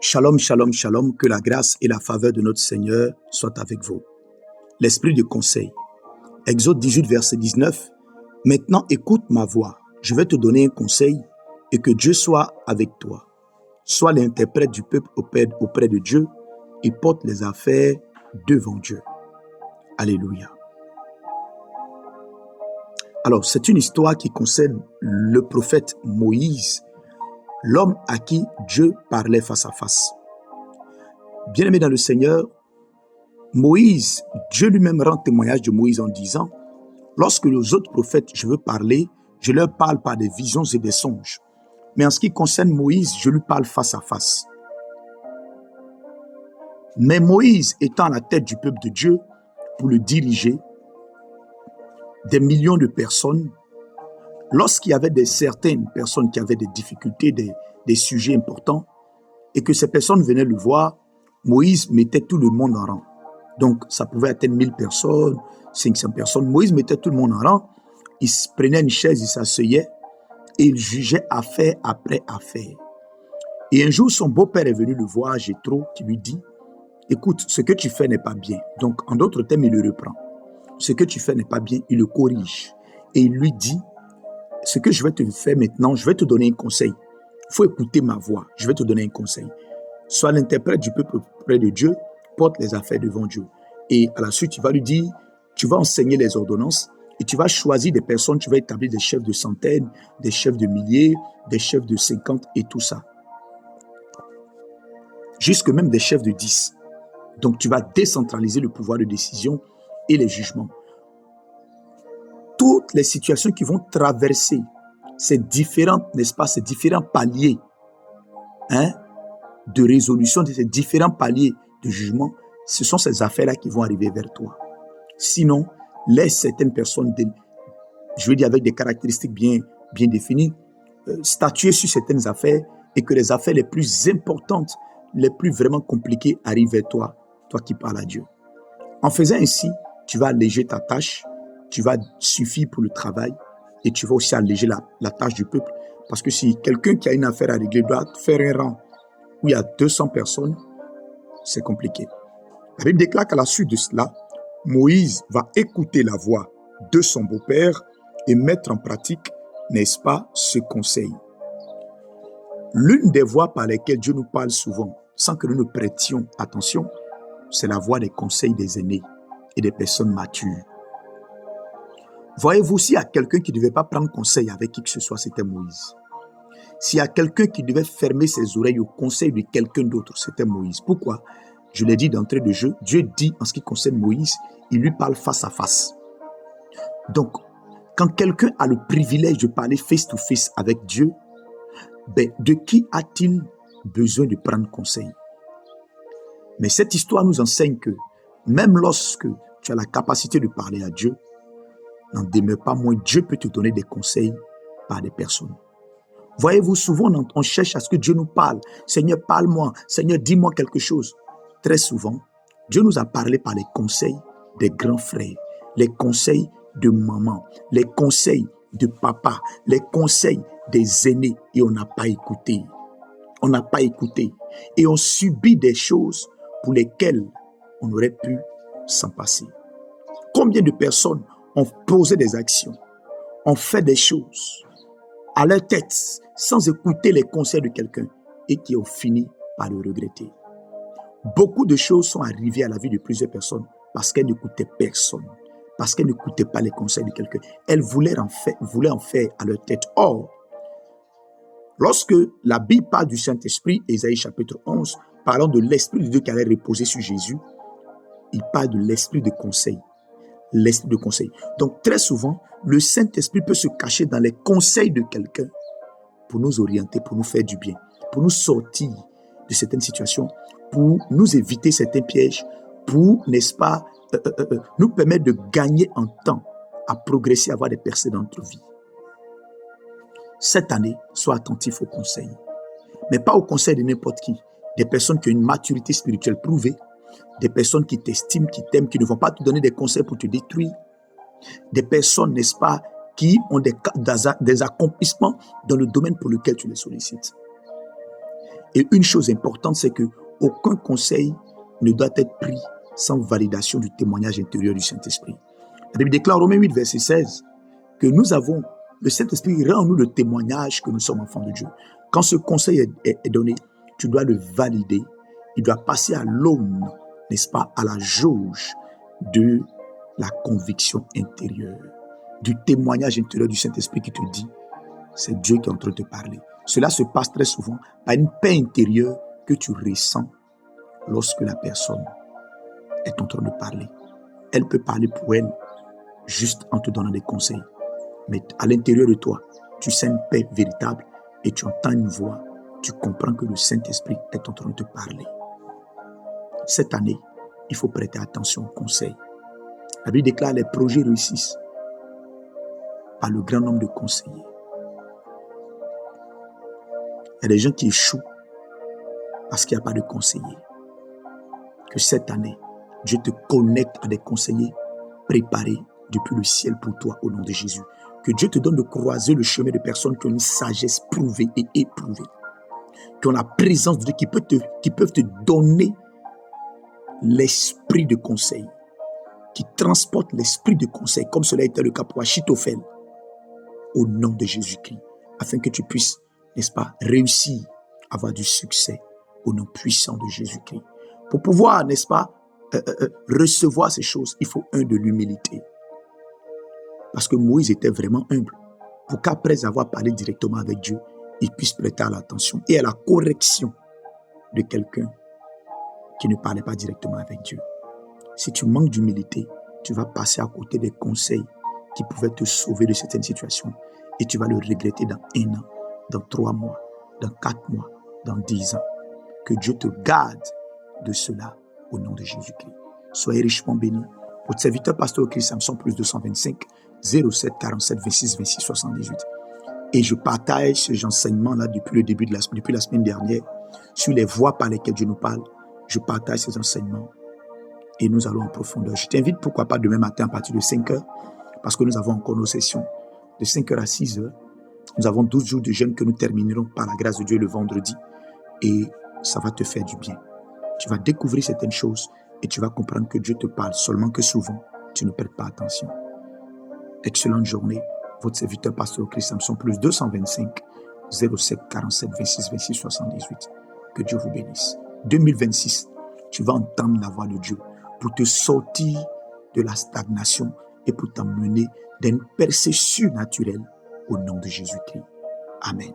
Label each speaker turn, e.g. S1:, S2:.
S1: Shalom, shalom, shalom, que la grâce et la faveur de notre Seigneur soient avec vous. L'esprit de conseil. Exode 18, verset 19. Maintenant, écoute ma voix. Je vais te donner un conseil et que Dieu soit avec toi. Sois l'interprète du peuple auprès de Dieu et porte les affaires devant Dieu. Alléluia. Alors, c'est une histoire qui concerne le prophète Moïse, l'homme à qui Dieu parlait face à face. Bien-aimé dans le Seigneur, Moïse, Dieu lui-même rend témoignage de Moïse en disant, lorsque les autres prophètes, je veux parler, je leur parle par des visions et des songes. Mais en ce qui concerne Moïse, je lui parle face à face. Mais Moïse étant à la tête du peuple de Dieu pour le diriger, des millions de personnes, lorsqu'il y avait certaines personnes qui avaient des difficultés, des sujets importants, et que ces personnes venaient le voir, Moïse mettait tout le monde en rang. Donc, ça pouvait atteindre 1000 personnes, 500 personnes. Moïse mettait tout le monde en rang, il prenait une chaise, il s'asseyait, et il jugeait affaire après affaire. Et un jour, son beau-père est venu le voir, Jéthro, qui lui dit, écoute, ce que tu fais n'est pas bien. Donc, en d'autres termes, il le reprend. Ce que tu fais n'est pas bien, il le corrige. Et il lui dit, ce que je vais te faire maintenant, je vais te donner un conseil. Il faut écouter ma voix, je vais te donner un conseil. Sois l'interprète du peuple auprès de Dieu, porte les affaires devant Dieu. Et à la suite, tu vas lui dire, tu vas enseigner les ordonnances et tu vas choisir des personnes, tu vas établir des chefs de centaines, des chefs de milliers, des chefs de 50 et tout ça. Jusque même des chefs de 10. Donc, tu vas décentraliser le pouvoir de décision et les jugements. Toutes les situations qui vont traverser ces différentes, n'est-ce pas, ces différents paliers de résolution de ces différents paliers de jugement, ce sont ces affaires-là qui vont arriver vers toi. Sinon, laisse certaines personnes, je veux dire avec des caractéristiques bien définies, statuer sur certaines affaires et que les affaires les plus importantes, les plus vraiment compliquées arrivent vers toi, toi qui parles à Dieu. En faisant ainsi, tu vas alléger ta tâche, tu vas suffire pour le travail et tu vas aussi alléger la tâche du peuple. Parce que si quelqu'un qui a une affaire à régler doit faire un rang où il y a 200 personnes, c'est compliqué. La Bible déclare qu'à la suite de cela, Moïse va écouter la voix de son beau-père et mettre en pratique, n'est-ce pas, ce conseil. L'une des voix par lesquelles Dieu nous parle souvent, sans que nous ne prêtions attention, c'est la voix des conseils des aînés et des personnes matures. Voyez-vous, s'il y a quelqu'un qui ne devait pas prendre conseil avec qui que ce soit, c'était Moïse. S'il y a quelqu'un qui devait fermer ses oreilles au conseil de quelqu'un d'autre, c'était Moïse. Pourquoi? Je l'ai dit d'entrée de jeu, Dieu dit en ce qui concerne Moïse, il lui parle face à face. Donc, quand quelqu'un a le privilège de parler face to face avec Dieu, de qui a-t-il besoin de prendre conseil? Mais cette histoire nous enseigne que même lorsque tu as la capacité de parler à Dieu, n'en demeure pas moins, Dieu peut te donner des conseils par des personnes. Voyez-vous, souvent on cherche à ce que Dieu nous parle. Seigneur, parle-moi. Seigneur, dis-moi quelque chose. Très souvent, Dieu nous a parlé par les conseils des grands frères, les conseils de maman, les conseils de papa, les conseils des aînés et on n'a pas écouté. On n'a pas écouté et on subit des choses pour lesquelles on aurait pu s'en passer. Combien de personnes ont posé des actions, ont fait des choses à leur tête sans écouter les conseils de quelqu'un et qui ont fini par le regretter. Beaucoup de choses sont arrivées à la vie de plusieurs personnes parce qu'elles n'écoutaient personne, parce qu'elles n'écoutaient pas les conseils de quelqu'un. Elles voulaient en faire à leur tête. Or, lorsque la Bible parle du Saint-Esprit, Ésaïe chapitre 11, parlant de l'Esprit de Dieu qui allait reposer sur Jésus, il parle de l'Esprit de conseil. L'Esprit de conseil. Donc, très souvent, le Saint-Esprit peut se cacher dans les conseils de quelqu'un pour nous orienter, pour nous faire du bien, pour nous sortir de certaines situations, pour nous éviter certains pièges, pour, n'est-ce pas, nous permettre de gagner en temps, à progresser, à avoir des percées dans notre vie. Cette année, sois attentif aux conseils, mais pas aux conseils de n'importe qui. Des personnes qui ont une maturité spirituelle prouvée, des personnes qui t'estiment, qui t'aiment, qui ne vont pas te donner des conseils pour te détruire, des personnes, n'est-ce pas, qui ont des accomplissements dans le domaine pour lequel tu les sollicites. Et une chose importante, c'est que aucun conseil ne doit être pris sans validation du témoignage intérieur du Saint-Esprit. La Bible déclare, Romains 8, verset 16, que nous avons, le Saint-Esprit rend en nous le témoignage que nous sommes enfants de Dieu. Quand ce conseil est donné, tu dois le valider. Il doit passer à l'aune, n'est-ce pas, à la jauge de la conviction intérieure, du témoignage intérieur du Saint-Esprit qui te dit, c'est Dieu qui est en train de te parler. Cela se passe très souvent par une paix intérieure que tu ressens lorsque la personne est en train de parler. Elle peut parler pour elle juste en te donnant des conseils. Mais à l'intérieur de toi, tu sens une paix véritable et tu entends une voix. Tu comprends que le Saint-Esprit est en train de te parler. Cette année, il faut prêter attention aux conseils. La Bible déclare les projets réussissent par le grand nombre de conseillers. Il y a des gens qui échouent parce qu'il n'y a pas de conseillers. Que cette année, Dieu te connecte à des conseillers préparés depuis le ciel pour toi au nom de Jésus. Que Dieu te donne de croiser le chemin de personnes qui ont une sagesse prouvée et éprouvée. Qui ont la présence de Dieu, qui peuvent te donner l'esprit de conseil. Qui transportent l'esprit de conseil, comme cela était le cas pour Achitophel, au nom de Jésus-Christ. Afin que tu puisses, n'est-ce pas, réussir, avoir du succès au nom puissant de Jésus-Christ. Pour pouvoir, n'est-ce pas, recevoir ces choses, il faut de l'humilité. Parce que Moïse était vraiment humble. Pour qu'après avoir parlé directement avec Dieu, il puisse prêter à l'attention et à la correction de quelqu'un qui ne parlait pas directement avec Dieu. Si tu manques d'humilité, tu vas passer à côté des conseils qui pouvaient te sauver de certaines situations et tu vas le regretter dans 1 an, dans 3 mois, dans 4 mois, dans 10 ans. Que Dieu te garde de cela au nom de Jésus-Christ. Soyez richement bénis. Votre serviteur pasteur Christ Samson plus 225 07 47 26 26 78. Et je partage ces enseignements-là depuis la semaine dernière sur les voies par lesquelles Dieu nous parle. Je partage ces enseignements et nous allons en profondeur. Je t'invite pourquoi pas demain matin à partir de 5 heures parce que nous avons encore nos sessions de 5 heures à 6 heures. Nous avons 12 jours de jeûne que nous terminerons par la grâce de Dieu le vendredi et ça va te faire du bien. Tu vas découvrir certaines choses et tu vas comprendre que Dieu te parle seulement que souvent, tu ne prêtes pas attention. Excellente journée. Votre serviteur pasteur Christ Samson plus 225 07 47 26 26 78. Que Dieu vous bénisse. 2026, tu vas entendre la voix de Dieu pour te sortir de la stagnation et pour t'emmener dans une percée surnaturelle au nom de Jésus-Christ. Amen.